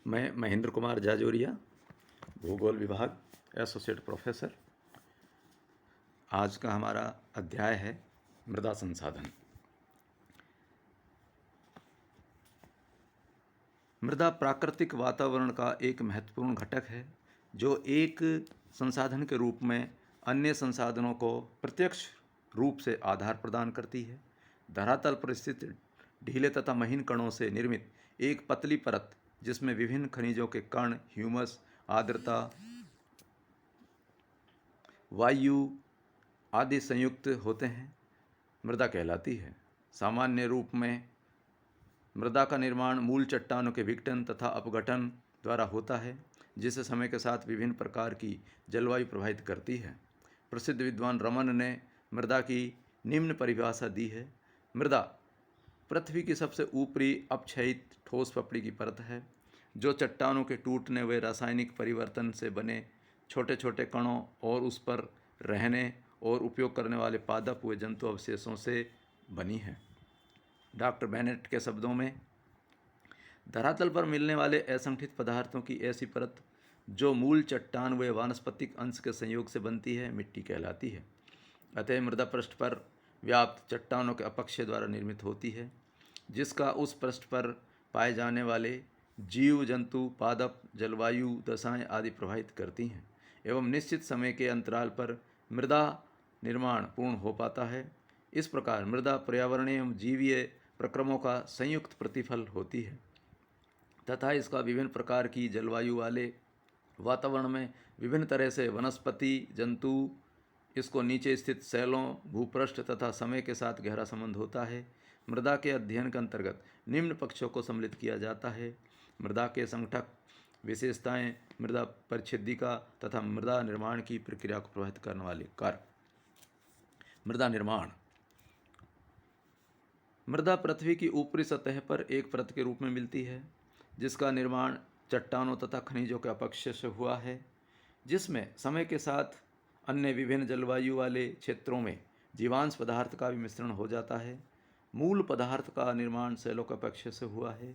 मैं महेंद्र कुमार जाजोरिया, भूगोल विभाग, एसोसिएट प्रोफेसर। आज का हमारा अध्याय है मृदा संसाधन। मृदा प्राकृतिक वातावरण का एक महत्वपूर्ण घटक है जो एक संसाधन के रूप में अन्य संसाधनों को प्रत्यक्ष रूप से आधार प्रदान करती है। धरातल पर स्थित ढीले तथा महीन कणों से निर्मित एक पतली परत जिसमें विभिन्न खनिजों के कण, ह्यूमस, आर्द्रता, वायु आदि संयुक्त होते हैं, मृदा कहलाती है। सामान्य रूप में मृदा का निर्माण मूल चट्टानों के विघटन तथा अपघटन द्वारा होता है, जिसे समय के साथ विभिन्न प्रकार की जलवायु प्रभावित करती है। प्रसिद्ध विद्वान रमन ने मृदा की निम्न परिभाषा दी है। मृदा पृथ्वी की सबसे ऊपरी अपक्षयित ठोस पपड़ी की परत है जो चट्टानों के टूटने व रासायनिक परिवर्तन से बने छोटे छोटे कणों और उस पर रहने और उपयोग करने वाले पादप व जंतु अवशेषों से बनी है। डॉक्टर बेनेट के शब्दों में, धरातल पर मिलने वाले असंगठित पदार्थों की ऐसी परत जो मूल चट्टान व वानस्पतिक अंश के संयोग से बनती है, मिट्टी कहलाती है। अतः मृदा पृष्ठ पर व्याप्त चट्टानों के अपक्षय द्वारा निर्मित होती है, जिसका उस पृष्ठ पर पाए जाने वाले जीव जंतु, पादप, जलवायु दशाएं आदि प्रभावित करती हैं एवं निश्चित समय के अंतराल पर मृदा निर्माण पूर्ण हो पाता है। इस प्रकार मृदा पर्यावरणीय एवं जीवीय प्रक्रमों का संयुक्त प्रतिफल होती है तथा इसका विभिन्न प्रकार की जलवायु वाले वातावरण में विभिन्न तरह से वनस्पति, जंतु, इसको नीचे स्थित शैलों, भूपृष्ठ तथा समय के साथ गहरा संबंध होता है। मृदा के अध्ययन के अंतर्गत निम्न पक्षों को सम्मिलित किया जाता है: मृदा के संगठक विशेषताएं, मृदा परिच्छेदिका तथा मृदा निर्माण की प्रक्रिया को प्रभावित करने वाले कारक। मृदा निर्माण। मृदा पृथ्वी की ऊपरी सतह पर एक परत के रूप में मिलती है जिसका निर्माण चट्टानों तथा खनिजों के अपक्षय से हुआ है, जिसमें समय के साथ अन्य विभिन्न जलवायु वाले क्षेत्रों में जीवांश पदार्थ का भी मिश्रण हो जाता है। मूल पदार्थ का निर्माण शैलों के अपक्षय से हुआ है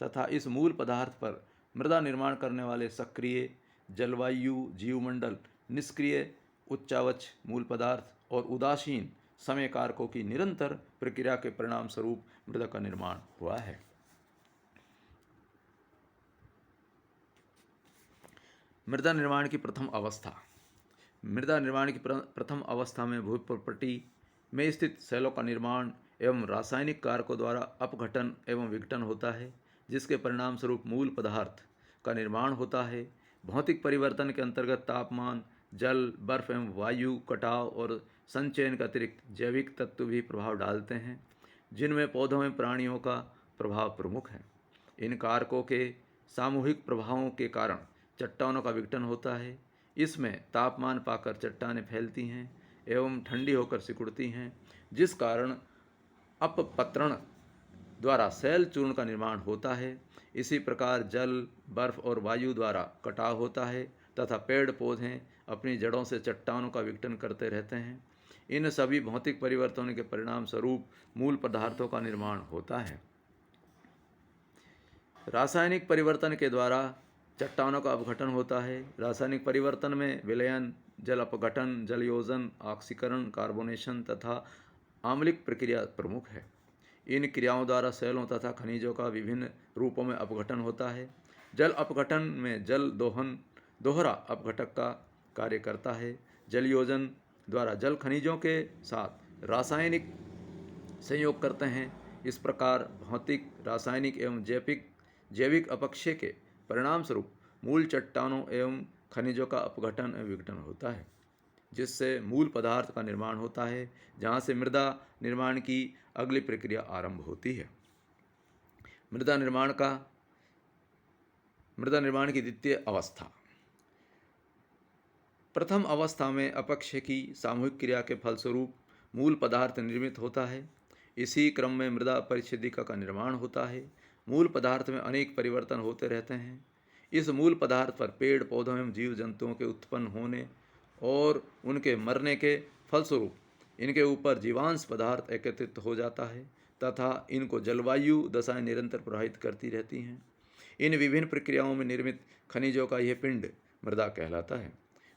तथा इस मूल पदार्थ पर मृदा निर्माण करने वाले सक्रिय जलवायु जीवमंडल, निष्क्रिय उच्चावच मूल पदार्थ और उदासीन समय कारकों की निरंतर प्रक्रिया के परिणाम स्वरूप मृदा का निर्माण हुआ है। मृदा निर्माण की प्रथम अवस्था। मृदा निर्माण की प्रथम अवस्था में भूप्रपट्टी में स्थित शैलों का निर्माण एवं रासायनिक कारकों द्वारा अपघटन एवं विघटन होता है, जिसके परिणाम स्वरूप मूल पदार्थ का निर्माण होता है। भौतिक परिवर्तन के अंतर्गत तापमान, जल, बर्फ एवं वायु, कटाव और संचयन के अतिरिक्त जैविक तत्व भी प्रभाव डालते हैं, जिनमें पौधों में प्राणियों का प्रभाव प्रमुख है। इन कारकों के सामूहिक प्रभावों के कारण चट्टानों का विघटन होता है। इसमें तापमान पाकर चट्टानें फैलती हैं एवं ठंडी होकर सिकुड़ती हैं, जिस कारण अपपत्रण द्वारा शैल चूर्ण का निर्माण होता है। इसी प्रकार जल, बर्फ और वायु द्वारा कटाव होता है तथा पेड़ पौधे अपनी जड़ों से चट्टानों का विघटन करते रहते हैं। इन सभी भौतिक परिवर्तनों के परिणाम स्वरूप मूल पदार्थों का निर्माण होता है। रासायनिक परिवर्तन के द्वारा चट्टानों का अपघटन होता है। रासायनिक परिवर्तन में विलयन, जल अपघटन, जलयोजन, ऑक्सीकरण, कार्बोनेशन तथा आम्लिक प्रक्रिया प्रमुख है। इन क्रियाओं द्वारा शैलों तथा खनिजों का विभिन्न रूपों में अपघटन होता है। जल अपघटन में जल दोहन दोहरा अपघटक का कार्य करता है। जलयोजन द्वारा जल खनिजों के साथ रासायनिक संयोग करते हैं। इस प्रकार भौतिक, रासायनिक एवं जैविक अपक्षय के परिणाम स्वरूप मूल चट्टानों एवं खनिजों का अपघटन एवं विघटन होता है, जिससे मूल पदार्थ का निर्माण होता है, जहाँ से मृदा निर्माण की अगली प्रक्रिया आरंभ होती है। मृदा निर्माण की द्वितीय अवस्था। प्रथम अवस्था में अपक्षय की सामूहिक क्रिया के फलस्वरूप मूल पदार्थ निर्मित होता है। इसी क्रम में मृदा परिच्छेदिका का निर्माण होता है। मूल पदार्थ में अनेक परिवर्तन होते रहते हैं। इस मूल पदार्थ पर पेड़ पौधों एवं जीव जंतुओं के उत्पन्न होने और उनके मरने के फलस्वरूप इनके ऊपर जीवांश पदार्थ एकत्रित हो जाता है तथा इनको जलवायु दशाएं निरंतर प्रभावित करती रहती हैं। इन विभिन्न प्रक्रियाओं में निर्मित खनिजों का यह पिंड मृदा कहलाता है।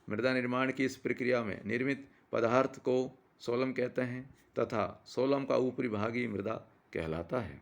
मृदा निर्माण की इस प्रक्रिया में निर्मित पदार्थ को सोलम कहते हैं तथा सोलम का ऊपरी भाग ही मृदा कहलाता है।